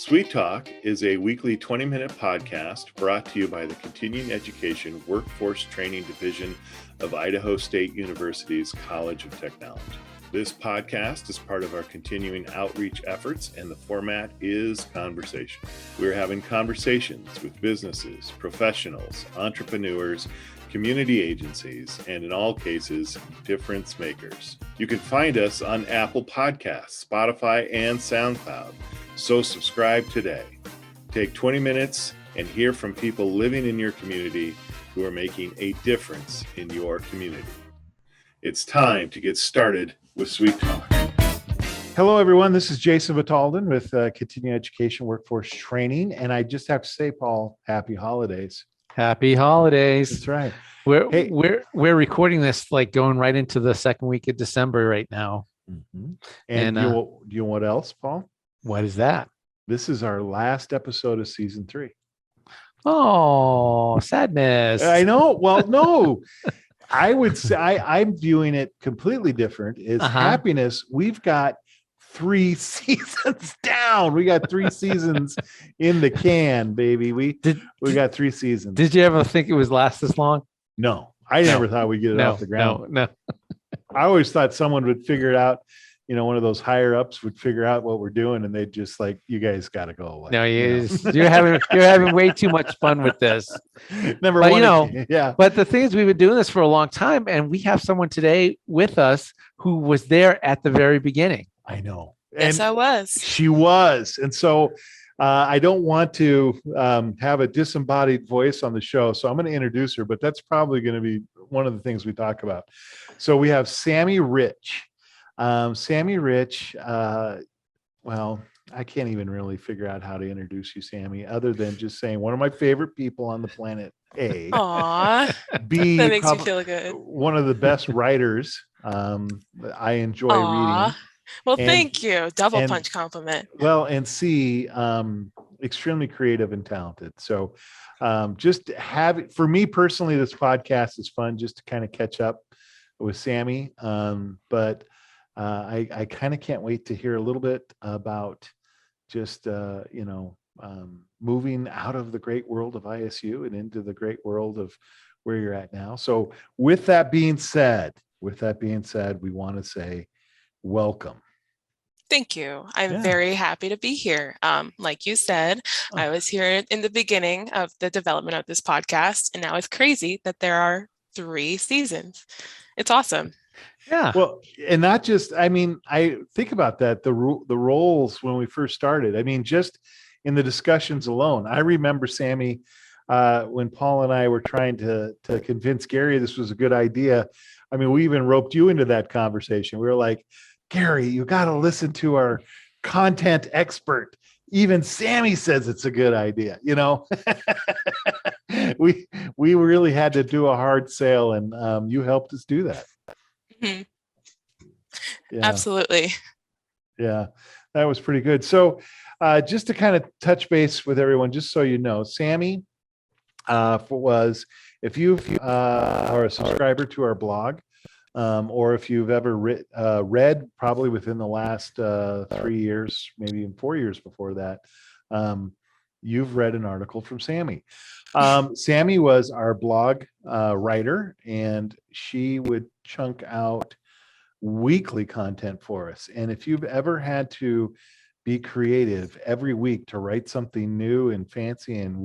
Sweet Talk is a weekly 20-minute podcast brought to you by the Continuing Education Workforce Training Division of Idaho State University's College of Technology. This podcast is part of our continuing outreach efforts, and the format is conversation. We're having conversations with businesses, professionals, entrepreneurs, community agencies, and in all cases, difference makers. You can find us on Apple Podcasts, Spotify, and SoundCloud. So subscribe today. Take 20 minutes and hear from people living in your community who are making a difference in your community. It's time to get started with Sweet Talk. Hello, everyone. This is Jason Vitalden with Continuing Education Workforce Training. And I just have to say, Paul, happy holidays. Happy holidays. That's right. We're recording this like going right into the second week of December right now. Mm-hmm. And you know what else, Paul? What is that? This is our last episode of season 3. Oh, sadness. I know. Well, no, I would say I'm viewing it completely different. Is happiness. We've got 3 seasons down. We got 3 seasons in the can, baby. We got 3 seasons. Did you ever think it was last this long? No, I never thought we'd get it off the ground. No. I always thought someone would figure it out. You know, one of those higher ups would figure out what we're doing, and they'd just like, "You guys got to go away." No, you're having way too much fun with this. Never, but, yeah. But the thing is, we've been doing this for a long time, and we have someone today with us who was there at the very beginning. I know. Yes, I was. She was, and so I don't want to have a disembodied voice on the show, so I'm going to introduce her. But that's probably going to be one of the things we talk about. So we have Sammy Rich. Sammy Rich, well, I can't even really figure out how to introduce you, Sammy, other than just saying one of my favorite people on the planet, A. Aww, B, that makes me feel good. One of the best writers. I enjoy reading. Well, thank you. Double punch compliment. Well, and C, extremely creative and talented. So just for me personally, this podcast is fun just to kind of catch up with Sammy. But I kind of can't wait to hear a little bit about just, moving out of the great world of ISU and into the great world of where you're at now. So with that being said, we want to say welcome. Thank you. I'm very happy to be here. Like you said, I was here in the beginning of the development of this podcast, and now it's crazy that there are 3 seasons. It's awesome. Yeah. Well, and not just, I mean, I think about that, the roles when we first started. I mean, just in the discussions alone, I remember, Sammy, when Paul and I were trying to convince Gary this was a good idea. I mean, we even roped you into that conversation. We were like, Gary, you got to listen to our content expert. Even Sammy says it's a good idea. You know, we really had to do a hard sale, and you helped us do that. Mm-hmm. Yeah. Absolutely. Yeah, that was pretty good. So just to kind of touch base with everyone, just so you know, Sammy was, if you are a subscriber to our blog, or if you've ever read probably within the last 3 years, maybe even 4 years before that, you've read an article from Sammy. Sammy was our blog writer, and she would chunk out weekly content for us. And if you've ever had to be creative every week to write something new and fancy and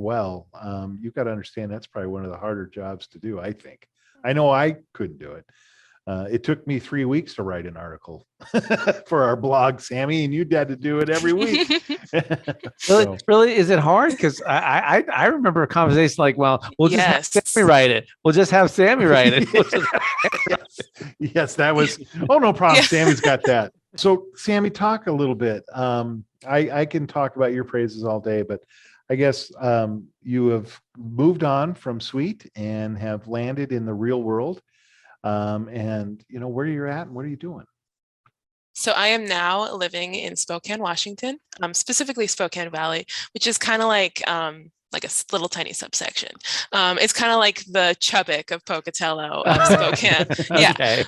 you've got to understand that's probably one of the harder jobs to do, I think. I know I couldn't do it. It took me 3 weeks to write an article for our blog, Sammy, and you had to do it every week. Really, is it hard? Because I remember a conversation like, well, we'll just have Sammy write it. We'll just have Sammy write it. Yes, that was. Oh, no problem. Yeah. Sammy's got that. So, Sammy, talk a little bit. I can talk about your praises all day, but I guess you have moved on from Sweet and have landed in the real world. And you know where you're at and what are you doing? So I am now living in Spokane, Washington, specifically Spokane Valley, which is kind of like a little tiny subsection. It's kind of like the Chubbuck of Pocatello of Spokane. Yeah.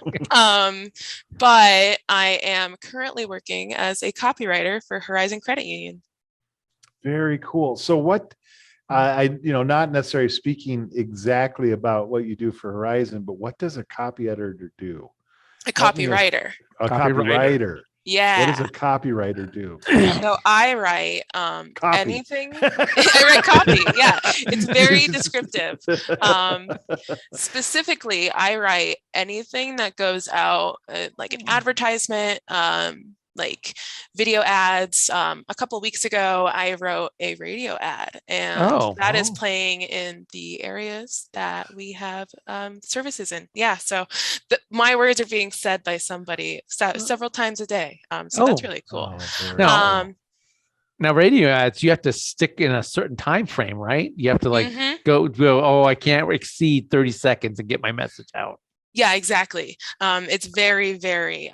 But I am currently working as a copywriter for Horizon Credit Union. Very cool. So what, not necessarily speaking exactly about what you do for Horizon, but what does a copy editor do? A copywriter. A copywriter. Yeah. What does a copywriter do? So I write anything. I write copy. Yeah, it's very descriptive. Specifically, I write anything that goes out, like an advertisement, like video ads. A couple of weeks ago, I wrote a radio ad, and that is playing in the areas that we have services in. Yeah, so my words are being said by somebody several times a day. So that's really cool. Now, radio ads, you have to stick in a certain time frame, right? You have to go, I can't exceed 30 seconds and get my message out. Yeah, exactly. It's very, very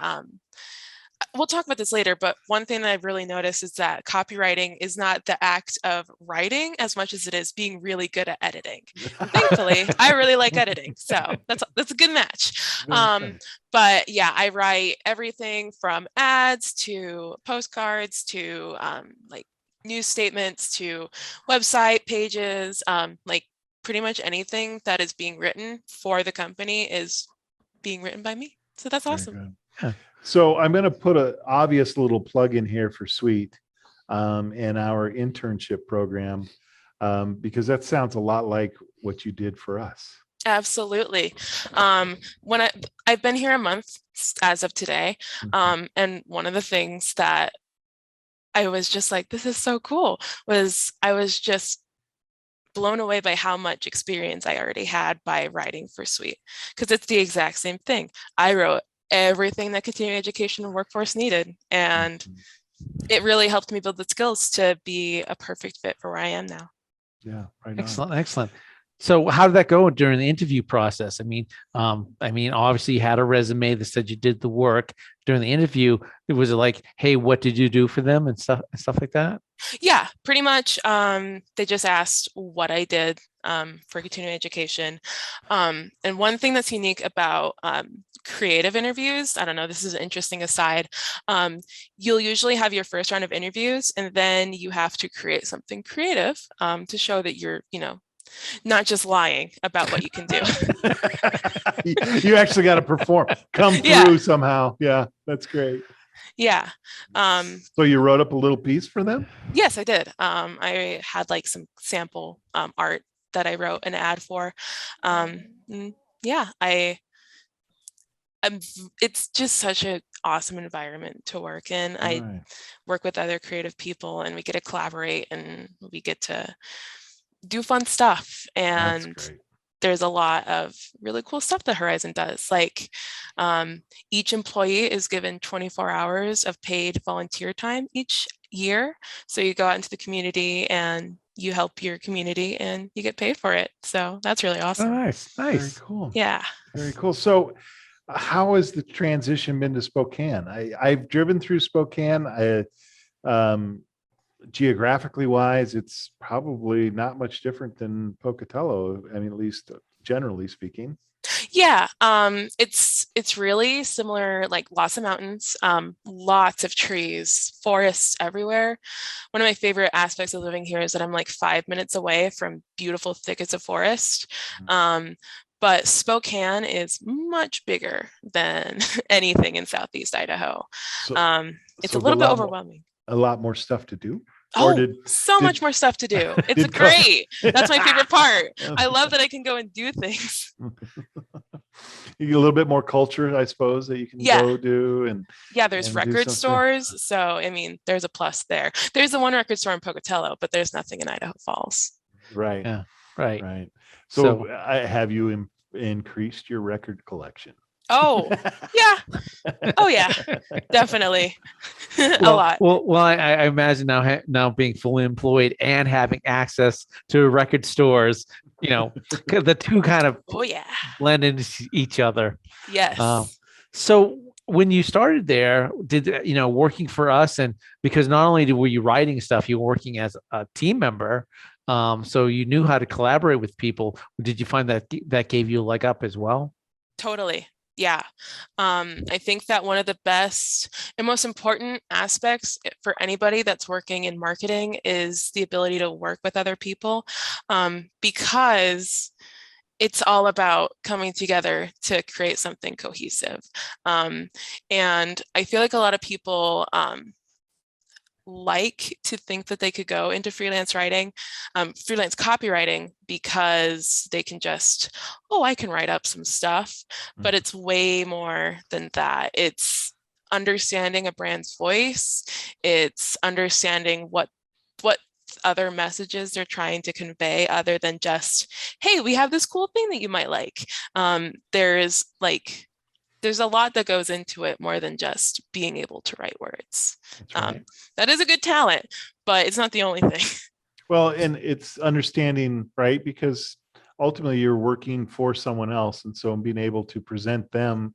we'll talk about this later, but one thing that I've really noticed is that copywriting is not the act of writing as much as it is being really good at editing. Thankfully, I really like editing, so that's a good match. But yeah, I write everything from ads to postcards to like news statements to website pages, like pretty much anything that is being written for the company is being written by me. So that's awesome. So I'm going to put an obvious little plug in here for Sweet and our internship program, because that sounds a lot like what you did for us. Absolutely. When I've been here a month as of today, and one of the things that I was just like, this is so cool, was I was just blown away by how much experience I already had by writing for Sweet, because it's the exact same thing. I wrote everything that continuing education and workforce needed, and it really helped me build the skills to be a perfect fit for where I am now. Yeah, right. Excellent. So how did that go during the interview process? I mean, obviously you had a resume that said you did the work. During the interview, it was like, hey, what did you do for them and stuff like that? Yeah, pretty much. They just asked what I did for continuing education. And one thing that's unique about creative interviews, I don't know, this is an interesting aside. You'll usually have your first round of interviews, and then you have to create something creative to show that you're, not just lying about what you can do. You actually got to perform, come through somehow. Yeah, that's great. Yeah. So you wrote up a little piece for them? Yes, I did. I had like some sample art that I wrote an ad for. It's just such an awesome environment to work in. I work with other creative people, and we get to collaborate, and we get to do fun stuff. And there's a lot of really cool stuff that Horizon does. Like each employee is given 24 hours of paid volunteer time each year. So you go out into the community and you help your community and you get paid for it. So that's really awesome. Oh, nice. Very cool. Yeah. Very cool. So how has the transition been to Spokane? I've driven through Spokane. Geographically wise, it's probably not much different than Pocatello. I mean, at least generally speaking. Yeah, it's really similar, like lots of mountains, lots of trees, forests everywhere. One of my favorite aspects of living here is that I'm like 5 minutes away from beautiful thickets of forest. But Spokane is much bigger than anything in Southeast Idaho. It's a little bit overwhelming. A lot more stuff to do. Much more stuff to do. It's great. That's my favorite part. I love that I can go and do things. You get a little bit more culture, I suppose, that you can go do. And there's record stores. So, I mean, there's a plus there. There's the one record store in Pocatello, but there's nothing in Idaho Falls. Right. Yeah. Right. So have you increased your record collection? Oh, yeah, definitely. A lot. Well, I imagine now being fully employed and having access to record stores, the two kind of blend into each other. Yes. So when you started there, working for us, and because not only were you writing stuff, you were working as a team member. So you knew how to collaborate with people. Did you find that gave you a leg up as well? Totally. Yeah. I think that one of the best and most important aspects for anybody that's working in marketing is the ability to work with other people, because it's all about coming together to create something cohesive. And I feel like a lot of people like to think that they could go into freelance writing, freelance copywriting, because they can just, oh, I can write up some stuff, but it's way more than that. It's understanding a brand's voice. It's understanding what other messages they're trying to convey other than just, hey, we have this cool thing that you might like. There's a lot that goes into it more than just being able to write words. That's right. That is a good talent, but it's not the only thing. Well, and it's understanding, right? Because ultimately you're working for someone else. And so being able to present them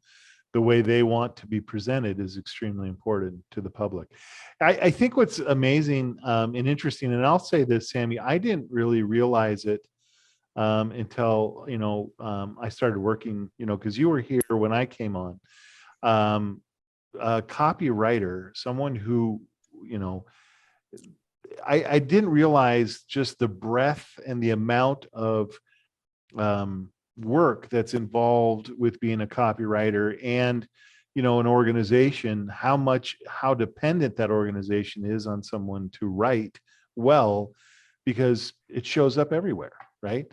the way they want to be presented is extremely important to the public. I think what's amazing and interesting, and I'll say this, Sammy, I didn't really realize it until, I started working, because you were here when I came on. A copywriter, someone who, I didn't realize just the breadth and the amount of work that's involved with being a copywriter, and an organization, how dependent that organization is on someone to write well, because it shows up everywhere, right?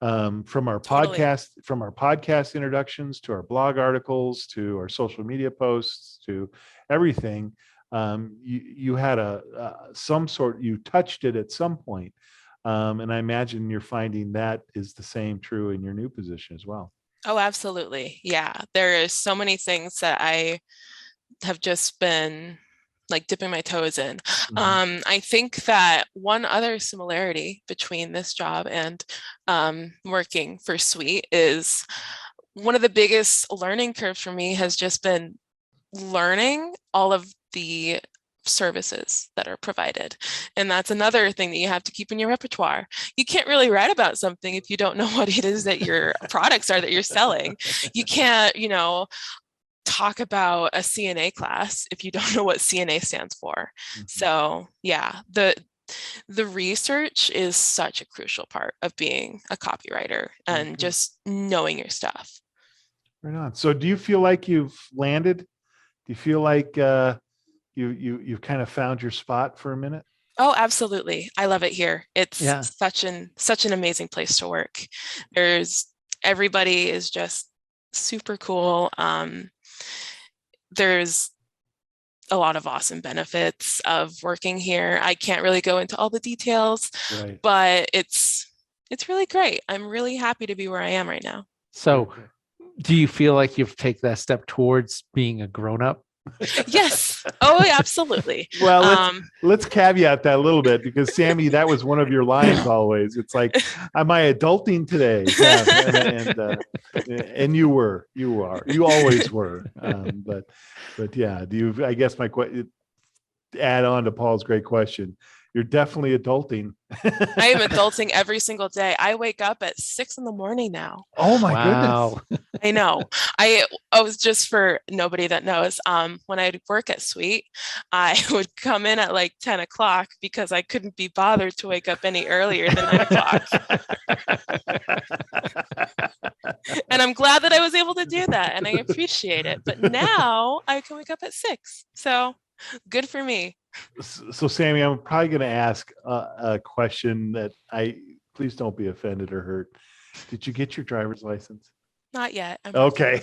From our Totally. podcast introductions to our blog articles to our social media posts to everything. You had you touched it at some point. And I imagine you're finding that is the same true in your new position as well. Oh, absolutely. Yeah. There is so many things that I have just been like dipping my toes in. I think that one other similarity between this job and working for Sweet is one of the biggest learning curves for me has just been learning all of the services that are provided. And that's another thing that you have to keep in your repertoire. You can't really write about something if you don't know what it is that your products are that you're selling. You can't, talk about a CNA class if you don't know what CNA stands for. So yeah, the research is such a crucial part of being a copywriter and just knowing your stuff. Right on. So do you feel like you've landed? Do you feel like you've kind of found your spot for a minute? Oh, absolutely. I love it here. It's such an amazing place to work. Everybody is just super cool. There's a lot of awesome benefits of working here. I can't really go into all the details, but it's really great. I'm really happy to be where I am right now. So do you feel like you've taken that step towards being a grown-up? Yes. Oh, absolutely. Well, let's caveat that a little bit, because Sammy, that was one of your lines always. It's like, am I adulting today? Yeah, and you always were. But yeah, I guess add on to Paul's great question. You're definitely adulting. I am adulting every single day. I wake up at 6 a.m. now. Oh my goodness. I know. I was, just for nobody that knows, when I'd work at Sweet, I would come in at like 10 o'clock because I couldn't be bothered to wake up any earlier than 9 o'clock. And I'm glad that I was able to do that, and I appreciate it. But now I can wake up at 6. So good for me. So Sammy, I'm probably going to ask a question that please don't be offended or hurt. Did you get your driver's license? Not yet. Okay.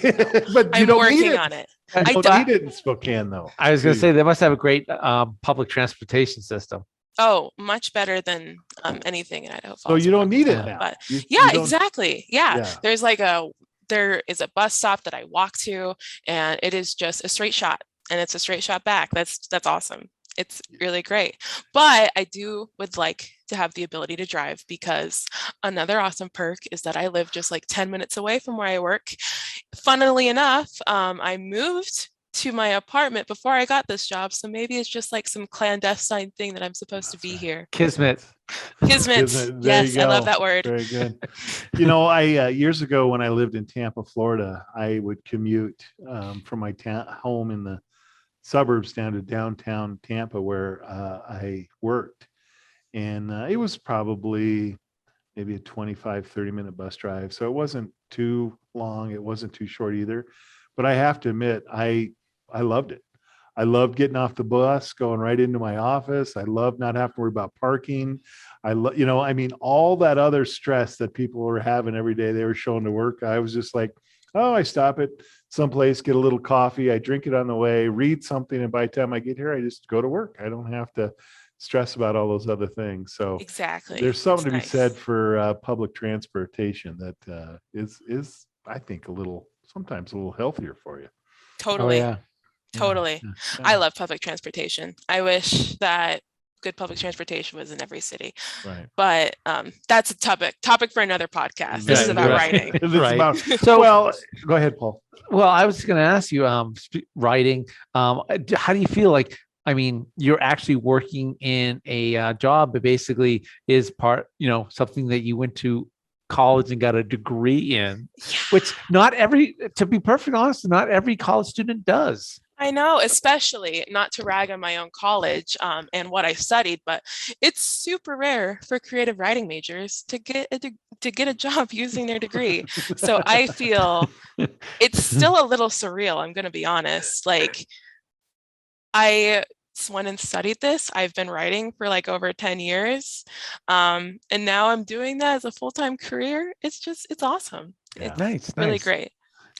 But I'm working on it. I don't need it in Spokane though. I was going to say they must have a great public transportation system. Oh, much better than anything in Idaho Falls. So you don't need it now. But exactly. Yeah. There is a bus stop that I walk to, and it is just a straight shot, and it's a straight shot back. That's awesome. It's really great. But I would like to have the ability to drive, because another awesome perk is that I live just like 10 minutes away from where I work. Funnily enough, I moved to my apartment before I got this job. So maybe it's just like some clandestine thing that I'm supposed to be here. Kismet. Kismet. Yes, I love that word. Very good. You know, I years ago when I lived in Tampa, Florida, I would commute from my home in the suburbs down to downtown Tampa where I worked. And it was probably maybe a 25, 30-minute bus drive. So it wasn't too long. It wasn't too short either. But I have to admit, I loved it. I loved getting off the bus, going right into my office. I loved not having to worry about parking. I mean, all that other stress that people were having every day they were showing to work. I was just like, oh, I stop at someplace, get a little coffee. I drink it on the way, read something. And by the time I get here, I just go to work. I don't have to stress about all those other things. So exactly, there's something That's to be nice. said for public transportation that is, I think, sometimes a little healthier for you. Totally. Oh, yeah. Totally. Yeah. I love public transportation. I wish that good public transportation was in every city. Right. But that's a topic for another podcast. This is about writing. This is Right. about, So, well, go ahead, Paul. well, I was going to ask you, writing. How do you feel like? I mean, you're actually working in a job that basically is something that you went to college and got a degree in, which to be perfectly honest, not every college student does. I know, especially not to rag on my own college and what I studied, but it's super rare for creative writing majors to get a job using their degree. So I feel it's still a little surreal. I'm going to be honest. Like I went and studied this. I've been writing for like over 10 years. And now I'm doing that as a full-time career. It's awesome. Yeah. It's Nice, really nice. great.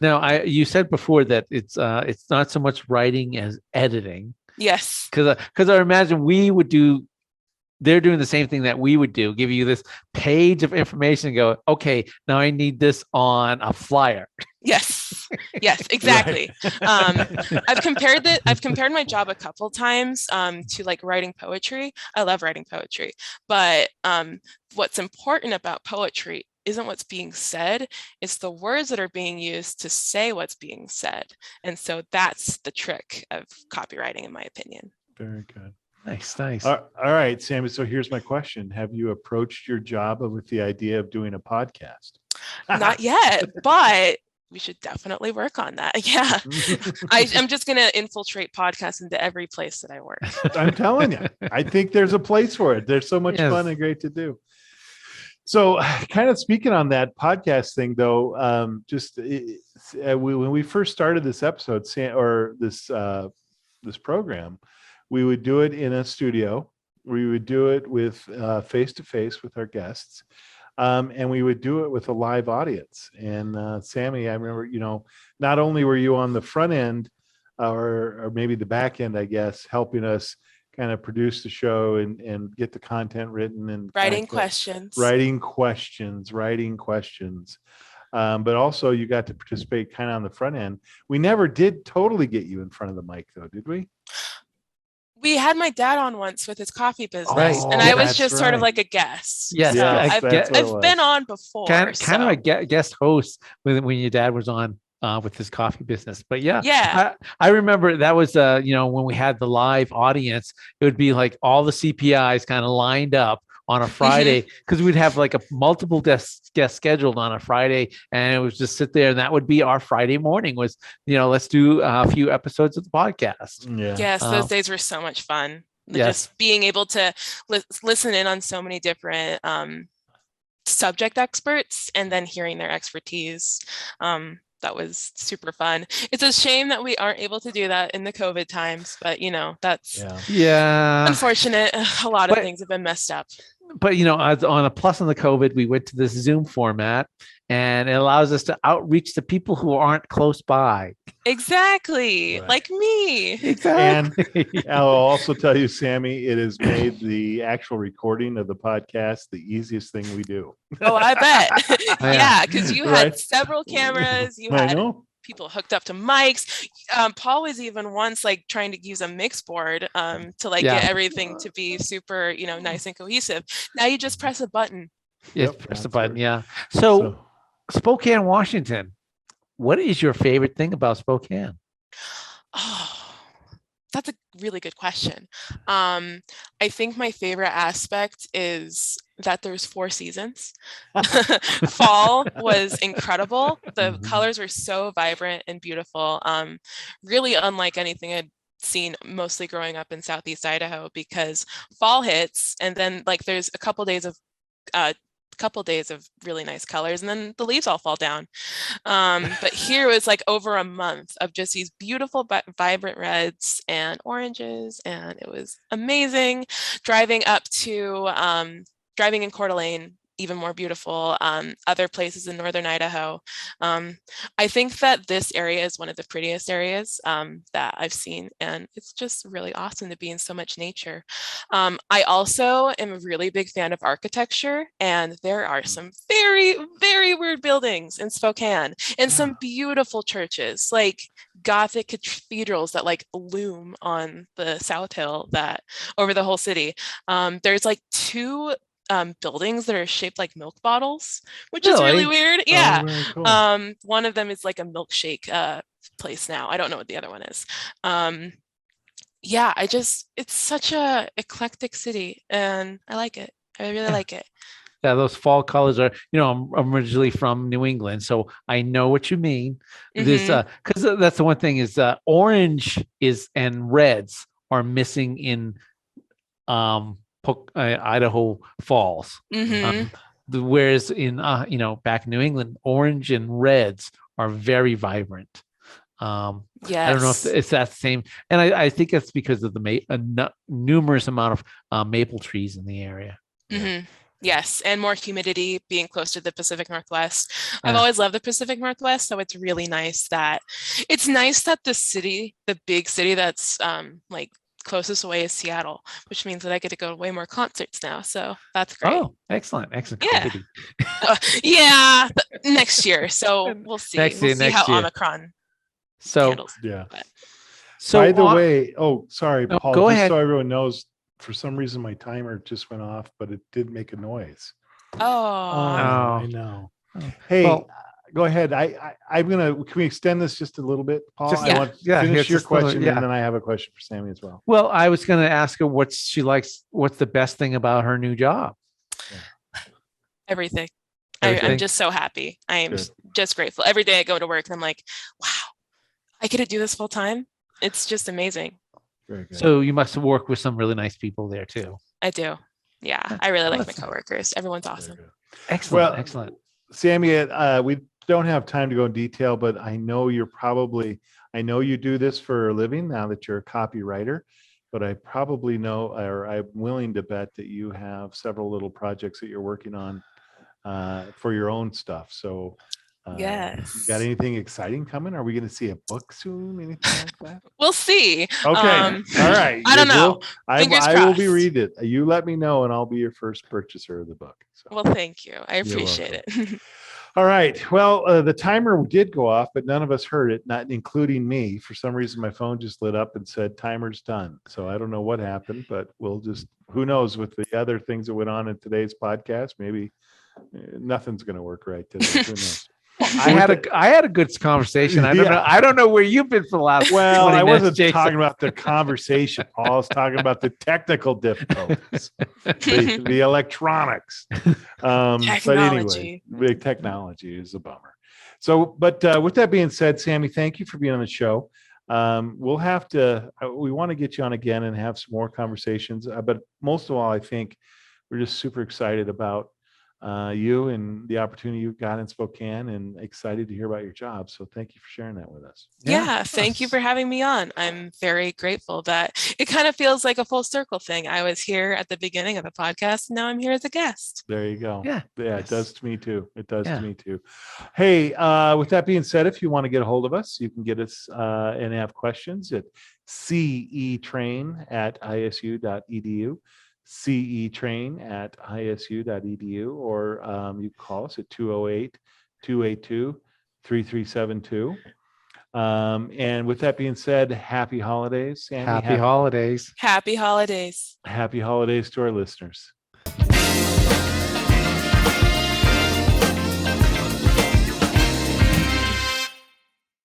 Now, you said before that it's not so much writing as editing. Yes. Because I imagine they're doing the same thing that we would do, give you this page of information and go, okay, now I need this on a flyer. Yes, exactly. I've compared my job a couple times to like writing poetry. I love writing poetry, but what's important about poetry isn't what's being said, it's the words that are being used to say what's being said. And so that's the trick of copywriting, in my opinion. Very good. Nice. All right, Sammy. So here's my question. Have you approached your job with the idea of doing a podcast? Not yet, but we should definitely work on that. Yeah. I'm just going to infiltrate podcasts into every place that I work. I'm telling you, I think there's a place for it. There's so much fun and great to do. So kind of speaking on that podcast thing, though, when we first started this episode or this program, we would do it in a studio. We would do it with face-to-face with our guests. And we would do it with a live audience. And Sammy, I remember, not only were you on the front end or maybe the back end, I guess, helping us kind of produce the show and get the content written and writing questions. But also you got to participate kind of on the front end. We never did totally get you in front of the mic though, did we? We had my dad on once with his coffee business, right. and I was just sort of like a guest. Yes, so yeah, I've been on before. Kind of a guest host when your dad was on with his coffee business. But yeah. I remember that was when we had the live audience, it would be like all the CPIs kind of lined up on a Friday because we'd have like a multiple guests scheduled on a Friday, and it was just sit there, and that would be our Friday morning was, let's do a few episodes of the podcast. Yeah. Yes, those days were so much fun. Yes. Just being able to listen in on so many different subject experts and then hearing their expertise. That was super fun. It's a shame that we aren't able to do that in the COVID times, but that's unfortunate. A lot of things have been messed up. But on a plus on the COVID, we went to this Zoom format, and it allows us to outreach to people who aren't close by. Exactly, right. Like me. Exactly. And I'll also tell you, Sammy, it has made the actual recording of the podcast the easiest thing we do. Oh, I bet. Yeah, because you had several cameras. You had people hooked up to mics. Paul was even once like trying to use a mix board to get everything to be super, nice and cohesive. Now you just press a button. Press the button. Yeah. So Spokane, Washington. What is your favorite thing about Spokane? Oh, really good question. I think my favorite aspect is that there's 4 seasons. Fall was incredible. The colors were so vibrant and beautiful. Really unlike anything I'd seen mostly growing up in Southeast Idaho, because fall hits and then like there's a couple days of really nice colors and then the leaves all fall down. But here was like over a month of just these beautiful vibrant reds and oranges, and it was amazing. Driving in Coeur d'Alene, even more beautiful. Other places in northern Idaho. I think that this area is one of the prettiest areas that I've seen, and it's just really awesome to be in so much nature. I also am a really big fan of architecture, and there are some very, very weird buildings in Spokane, and some beautiful churches, like Gothic cathedrals that like loom on the South Hill that over the whole city. There's like 2 buildings that are shaped like milk bottles, which is really weird. Yeah. Oh, very cool. One of them is like a milkshake place now. I don't know what the other one is. Yeah, it's such a eclectic city and I like it. I really like it. Yeah, those fall colors are, I'm originally from New England, so I know what you mean. This, because that's the one thing is orange and reds are missing in Idaho Falls. Whereas in back in New England, orange and reds are very vibrant. Yes. I don't know if it's that same, and I think it's because of the numerous amount of maple trees in the area. Yes, and more humidity, being close to the Pacific Northwest. I've always loved the Pacific Northwest, so it's really nice that the big city that's like closest away is Seattle, which means that I get to go to way more concerts now. So that's great. Oh, excellent. Yeah. Yeah, next year. So we'll see. We'll see how Omicron handles. Yeah. But. So by the way, sorry, Paul, go just ahead. so everyone knows, for some reason my timer just went off, but it did make a noise. I know. Hey, go ahead. Can we extend this just a little bit, Paul? I want to finish your question, and then I have a question for Sammy as well. Well, I was going to ask her what she likes. What's the best thing about her new job? Everything. I'm just so happy. I am just grateful. Every day I go to work and I'm like, wow, I get to do this full time. It's just amazing. Very good. So you must work with some really nice people there too. I do. Yeah, I really like my coworkers. Everyone's awesome. Excellent. Excellent. Sammy, we don't have time to go in detail, but I know you do this for a living now that you're a copywriter, but I probably know, or I'm willing to bet that you have several little projects that you're working on for your own stuff. So yes. You got anything exciting coming? Are we going to see a book soon? Anything like that? We'll see. Okay. All right. I don't know. I will be reading it. You let me know and I'll be your first purchaser of the book. So. Well, thank you. I appreciate it. All right. Well, the timer did go off, but none of us heard it, not including me. For some reason, my phone just lit up and said timer's done. So I don't know what happened, but who knows with the other things that went on in today's podcast, maybe nothing's going to work right today. Who knows? I had a good conversation. I don't know where you've been for the last. Well, 20 I minutes, wasn't Jason. talking about the conversation. Paul was talking about the technical difficulties, the electronics. But anyway, the technology is a bummer. So, but with that being said, Sammy, thank you for being on the show. We'll have to. We want to get you on again and have some more conversations. But most of all, I think we're just super excited about you and the opportunity you've got in Spokane, and excited to hear about your job. So thank you for sharing that with us. Yeah, thank you for having me on. I'm very grateful that it kind of feels like a full circle thing. I was here at the beginning of the podcast, and now I'm here as a guest. There you go. Yeah. It does to me too. To me too. Hey, with that being said, if you want to get a hold of us, you can get us and have questions at cetrain@isu.edu. cetrain@isu.edu, or you call us at 208-282-3372. And with that being said, happy holidays, Sammy. Happy holidays. Happy holidays. Happy holidays to our listeners.